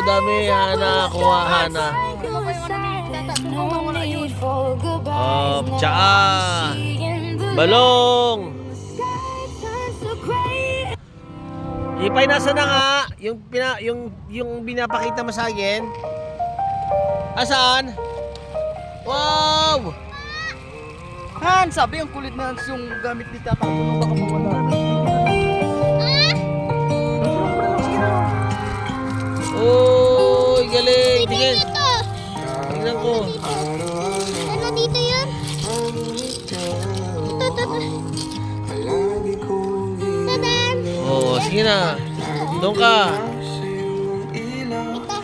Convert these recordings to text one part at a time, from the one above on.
dami. Hana, kuha, Hana. Tsaka. Balong. Ipay, nasa na nga? Yung binapakita mo sa akin? Asaan? Wow! Han, sabi ang kulit na yung gamit ni Tata. Ano baka mawala? Uy, galing! Tingin! Dito. Tingnan ko. Ano dito yun? Tadan! Oh, sige na. Doon ka. Ito.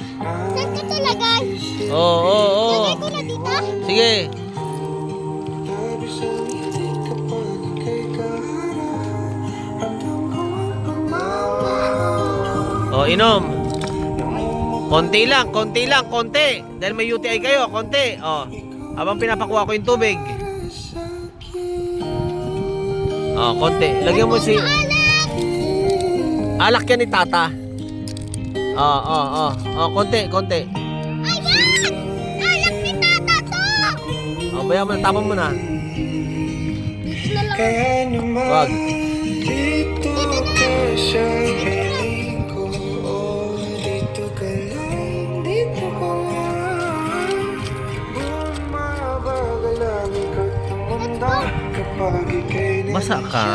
Saan ka talagay? Oo, oo, oo. Lagay ko na dito? Sige. Oh, inom. Konti lang, konti. Dahil may UTI kayo, konti. Oh, habang pinapakuha ko yung tubig. Oh, konti. Lagyan mo si... Alak yan ni Tata. Oh, konti. Ayan! Alak ni Tata to! Oh, bayan mo na, tapon mo na. Dito na lang. Wag. Dito na lang. Masa ka?